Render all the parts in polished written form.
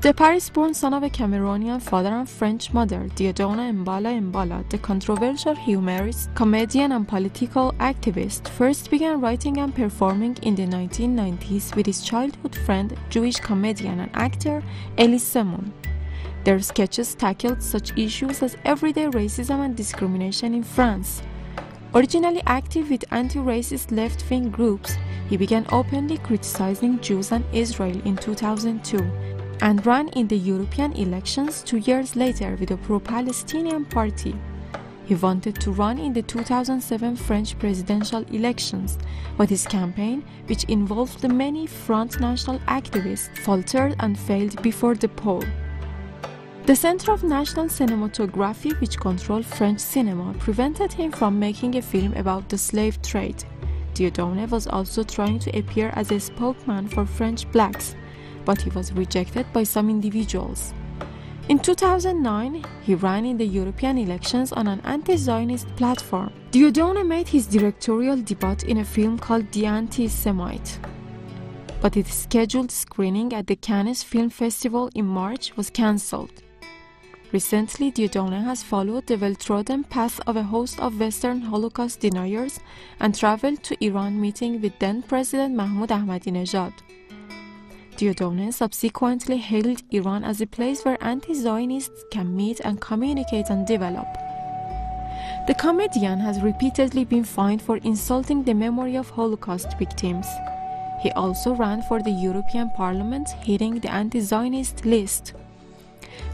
The Paris-born son of a Cameroonian father and French mother, Dieudonné Mbala, the controversial humorist, comedian and political activist, first began writing and performing in the 1990s with his childhood friend, Jewish comedian and actor Elie Semoun. Their sketches tackled such issues as everyday racism and discrimination in France. Originally active with anti-racist left-wing groups, he began openly criticizing Jews and Israel in 2002 and ran in the European elections 2 years later with a pro-Palestinian party. He wanted to run in the 2007 French presidential elections, but his campaign, which involved many Front National activists, faltered and failed before the poll. The Center of National Cinematography, which controlled French cinema, prevented him from making a film about the slave trade. Dieudonné was also trying to appear as a spokesman for French blacks, but he was rejected by some individuals. In 2009, he ran in the European elections on an anti-Zionist platform. Dieudonné made his directorial debut in a film called The Anti-Semite, but its scheduled screening at the Cannes Film Festival in March was cancelled. Recently, Dieudonné has followed the well-trodden path of a host of Western Holocaust deniers and traveled to Iran, meeting with then-President Mahmoud Ahmadinejad. Dieudonné subsequently hailed Iran as a place where anti-Zionists can meet and communicate and develop. The comedian has repeatedly been fined for insulting the memory of Holocaust victims. He also ran for the European Parliament, hitting the anti-Zionist list.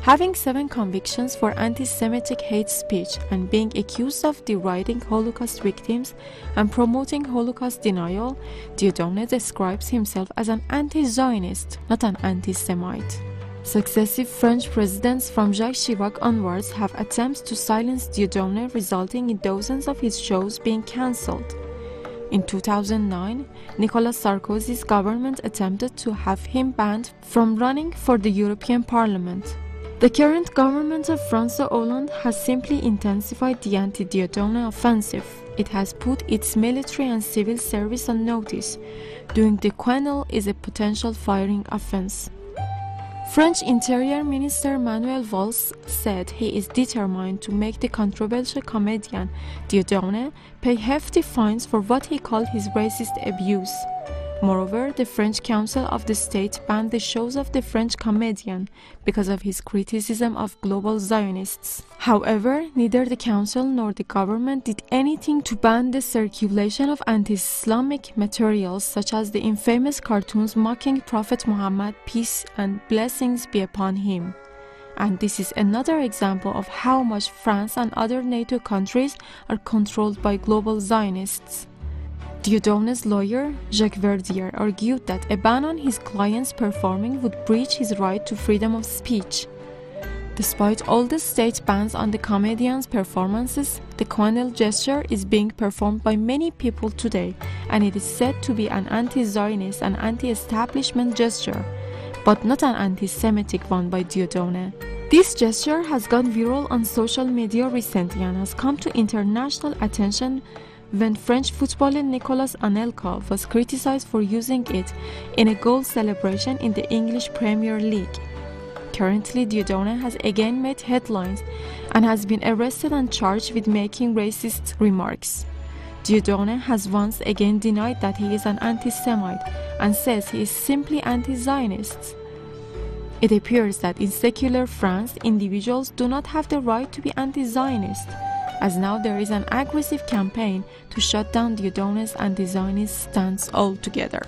Having 7 convictions for anti-Semitic hate speech and being accused of deriding Holocaust victims and promoting Holocaust denial, Dieudonné describes himself as an anti-Zionist, not an anti-Semite. Successive French presidents from Jacques Chirac onwards have attempts to silence Dieudonné, resulting in dozens of his shows being cancelled. In 2009, Nicolas Sarkozy's government attempted to have him banned from running for the European Parliament. The current government of François Hollande has simply intensified the anti-Dieudonné offensive. It has put its military and civil service on notice. Doing the quenelle is a potential firing offense. French Interior Minister Manuel Valls said he is determined to make the controversial comedian Dieudonné pay hefty fines for what he called his racist abuse. Moreover, the French Council of the State banned the shows of the French comedian because of his criticism of global Zionists. However, neither the Council nor the government did anything to ban the circulation of anti-Islamic materials such as the infamous cartoons mocking Prophet Muhammad, peace and blessings be upon him. And this is another example of how much France and other NATO countries are controlled by global Zionists. Dieudonné's lawyer, Jacques Verdier, argued that a ban on his clients performing would breach his right to freedom of speech. Despite all the state bans on the comedian's performances, the quenelle gesture is being performed by many people today, and it is said to be an anti-Zionist and anti-establishment gesture, but not an anti-Semitic one by Dieudonné. This gesture has gone viral on social media recently and has come to international attention when French footballer Nicolas Anelka was criticized for using it in a goal celebration in the English Premier League. Currently, Dieudonné has again made headlines and has been arrested and charged with making racist remarks. Dieudonné has once again denied that he is an anti-Semite and says he is simply anti-Zionist. It appears that in secular France, individuals do not have the right to be anti-Zionist, as now there is an aggressive campaign to shut down Dieudonné's anti-Zionist stance altogether.